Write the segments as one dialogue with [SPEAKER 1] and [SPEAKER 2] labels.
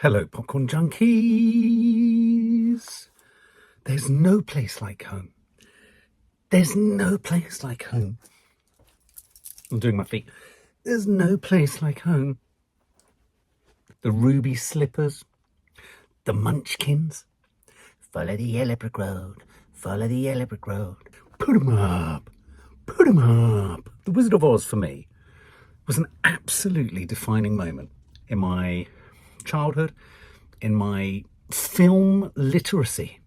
[SPEAKER 1] Hello, popcorn junkies. There's no place like home. There's no place like home. I'm doing my feet. There's no place like home. The ruby slippers, the munchkins. Follow the yellow brick road, follow the yellow brick road. Put 'em up, put 'em up. The Wizard of Oz for me was an absolutely defining moment in my childhood, in my film literacy.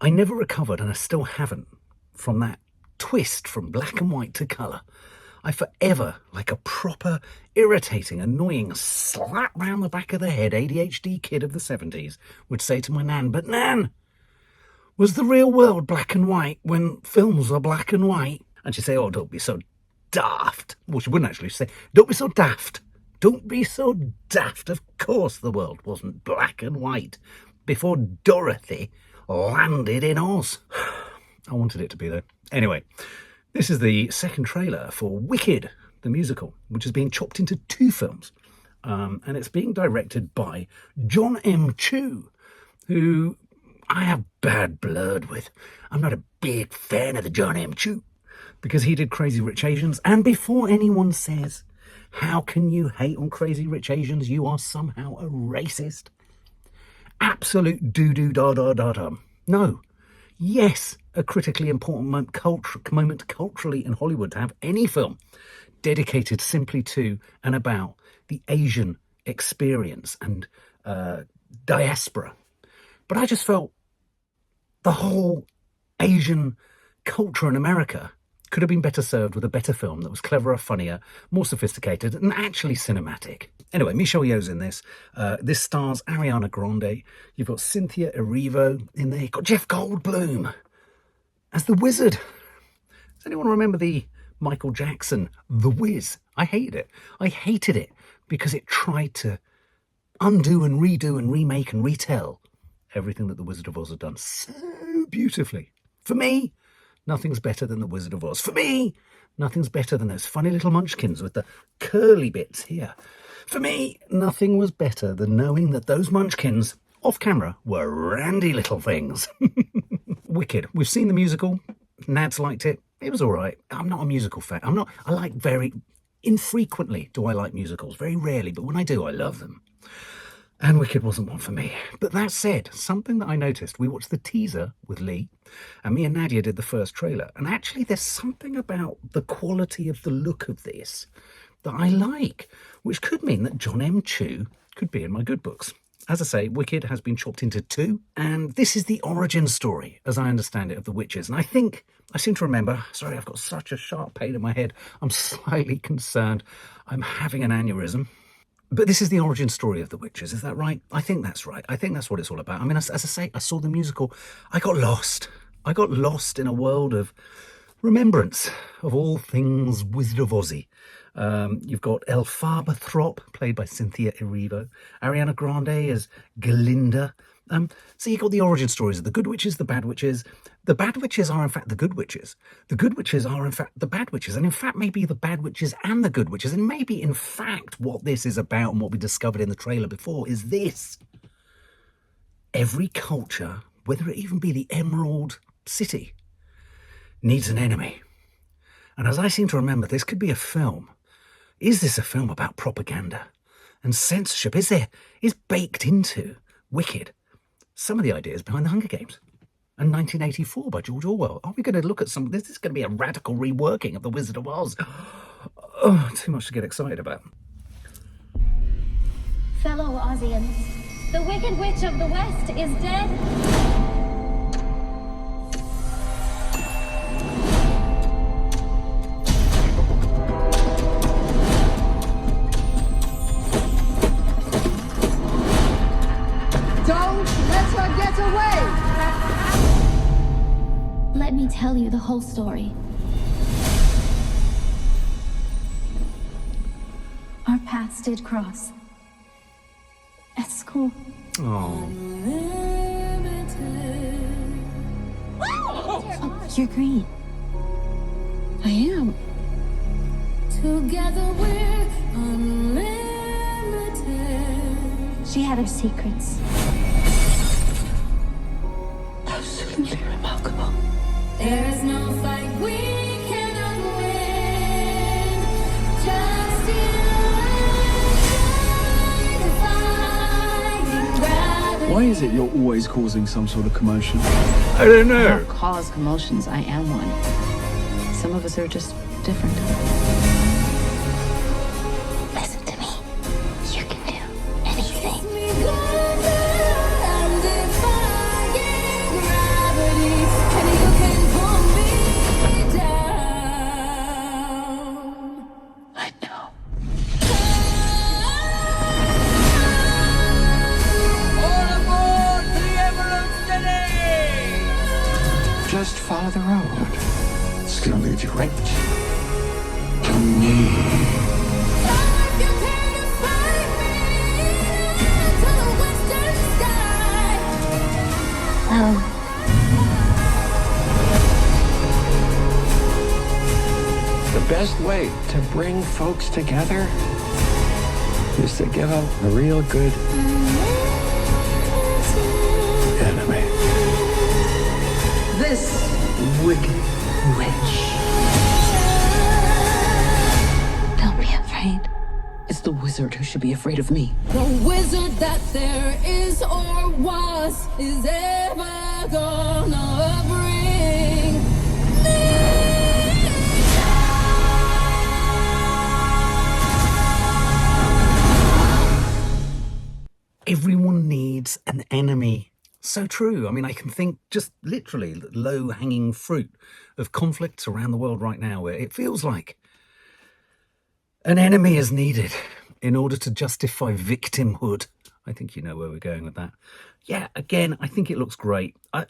[SPEAKER 1] I never recovered, and I still haven't, from that twist from black and white to colour. I forever, like a proper, irritating, annoying, slap round the back of the head ADHD kid of the 70s, would say to my nan, "But Nan, was the real world black and white when films are black and white?" And she'd say, "Oh, don't be so daft." Well, she wouldn't actually say, "Don't be so daft. Don't be so daft. Of course the world wasn't black and white before Dorothy landed in Oz." I wanted it to be, though. Anyway, this is the second trailer for Wicked, the musical, which is being chopped into 2 films. And it's being directed by Jon M, who I have bad blood with. I'm not a big fan of the Jon M, because he did Crazy Rich Asians. And before anyone says, "How can you hate on Crazy Rich Asians? You are somehow a racist." Absolute doo-doo-da-da-da-da. No. Yes, a critically important moment culturally in Hollywood to have any film dedicated simply to and about the Asian experience and diaspora. But I just felt the whole Asian culture in America could have been better served with a better film that was cleverer, funnier, more sophisticated, and actually cinematic. Anyway, Michelle Yeoh's in this. This stars Ariana Grande. You've got Cynthia Erivo in there. You've got Jeff Goldblum as the wizard. Does anyone remember the Michael Jackson The Wiz? I hated it. I hated it because it tried to undo and redo and remake and retell everything that the Wizard of Oz had done so beautifully. For me, nothing's better than the Wizard of Oz. For me, nothing's better than those funny little munchkins with the curly bits here. For me, nothing was better than knowing that those munchkins, off camera, were randy little things. Wicked. We've seen the musical. Nads liked it. It was all right. I'm not a musical fan. I like very infrequently do I like musicals. Very rarely, but when I do, I love them. And Wicked wasn't one for me. But that said, something that I noticed, we watched the teaser with Lee, and me and Nadia did the first trailer. And actually, there's something about the quality of the look of this that I like, which could mean that Jon M could be in my good books. As I say, Wicked has been chopped into 2, and this is the origin story, as I understand it, of the witches. And I seem to remember, sorry, I've got such a sharp pain in my head, I'm slightly concerned I'm having an aneurysm. But this is the origin story of the witches, is that right? I think that's right. I think that's what it's all about. I mean, as I say, I saw the musical. I got lost. I got lost in a world of remembrance of all things Wizard of Ozzy. You've got Elphaba, played by Cynthia Erivo. Ariana Grande as Glinda. So you've got the origin stories of the good witches, the bad witches. The bad witches are, in fact, the good witches. The good witches are, in fact, the bad witches. And, in fact, maybe the bad witches and the good witches. And maybe, in fact, what this is about and what we discovered in the trailer before is this. Every culture, whether it even be the Emerald City, needs an enemy. And as I seem to remember, this could be a film. Is this a film about propaganda and censorship? Is baked into Wicked some of the ideas behind the Hunger Games and 1984 by George Orwell? Are we going to look at some of this? This is going to be a radical reworking of The Wizard of Oz. Oh, too much to get excited about.
[SPEAKER 2] Fellow Ozians, the Wicked Witch of the West is dead.
[SPEAKER 3] Don't let her get away!
[SPEAKER 2] Let me tell you the whole story. Our paths did cross. At school.
[SPEAKER 1] Oh.
[SPEAKER 2] Oh, you're green.
[SPEAKER 3] I am.
[SPEAKER 2] Together we're unlimited. She had her secrets.
[SPEAKER 3] Absolutely remarkable.
[SPEAKER 2] There is no fight we cannot win. Just you and I, gravity.
[SPEAKER 4] Why is it you're always causing some sort of commotion?
[SPEAKER 1] I don't
[SPEAKER 3] I
[SPEAKER 1] know.
[SPEAKER 3] don't cause commotions. I am one. Some of us are just different.
[SPEAKER 2] Listen to me. You can do anything.
[SPEAKER 3] I know.
[SPEAKER 4] Just follow the road. It's gonna lead you right to me. The best way to bring folks together is to give them a real good enemy.
[SPEAKER 3] This wicked witch.
[SPEAKER 2] Don't be afraid.
[SPEAKER 3] It's the wizard who should be afraid of me.
[SPEAKER 5] The wizard that there is or was is ever gonna bring me.
[SPEAKER 1] Everyone needs an enemy. So true. I mean, I can think just literally low-hanging fruit of conflicts around the world right now where it feels like an enemy is needed in order to justify victimhood. I think you know where we're going with that. Yeah, again, I think it looks great. I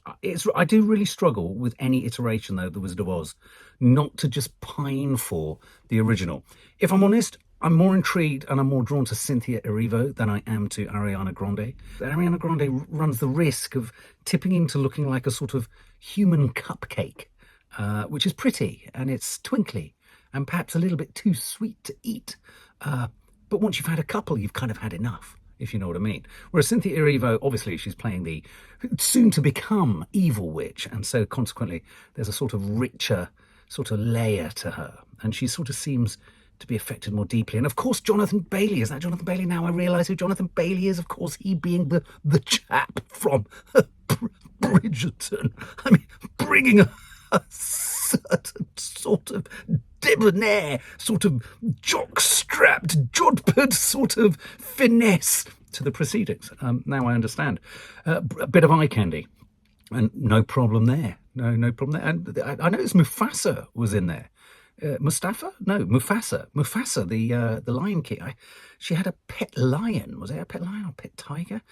[SPEAKER 1] do really struggle with any iteration, though, of The Wizard of Oz, not to just pine for the original. If I'm honest, I'm more intrigued and I'm more drawn to Cynthia Erivo than I am to Ariana Grande. Ariana Grande runs the risk of tipping into looking like a sort of human cupcake, which is pretty and it's twinkly and perhaps a little bit too sweet to eat. But once you've had a couple, you've kind of had enough, if you know what I mean. Whereas Cynthia Erivo, obviously, she's playing the soon-to-become evil witch, and so consequently, there's a sort of richer sort of layer to her, and she sort of seems to be affected more deeply. And of course, Jonathan Bailey. Is that Jonathan Bailey? Now I realise who Jonathan Bailey is. Of course, he being the chap from Bridgerton. I mean, bringing a certain sort of debonair, sort of jock-strapped, jodhpur sort of finesse to the proceedings. Now I understand. A bit of eye candy. And no problem there. No problem there. And I noticed Mufasa was in there. Mustafa? No, Mufasa. Mufasa, the Lion King. She had a pet lion. Was it a pet lion or pet tiger?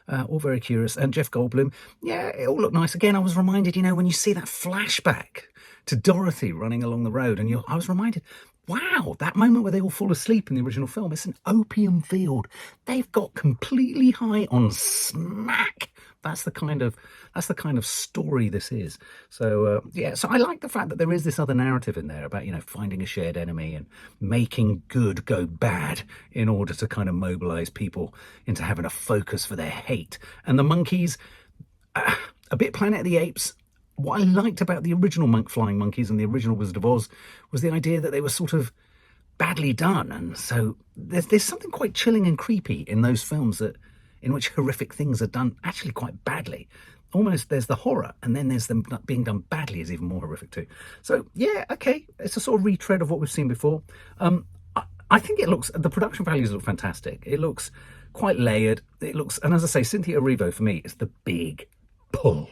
[SPEAKER 1] All very curious. And Jeff Goldblum. Yeah, it all looked nice. Again, I was reminded, when you see that flashback to Dorothy running along the road, and I was reminded, wow, that moment where they all fall asleep in the original film, it's an opium field. They've got completely high on smack. That's the kind of story this is. So so I like the fact that there is this other narrative in there about finding a shared enemy and making good go bad in order to kind of mobilize people into having a focus for their hate. And the monkeys, a bit Planet of the Apes. What I liked about the original flying monkeys and the original Wizard of Oz was the idea that they were sort of badly done, and so there's something quite chilling and creepy in those films in which horrific things are done actually quite badly. Almost there's the horror, and then there's them being done badly is even more horrific too. So yeah, okay, it's a sort of retread of what we've seen before. I think the production values look fantastic. It looks quite layered. And as I say, Cynthia Erivo for me is the big pull.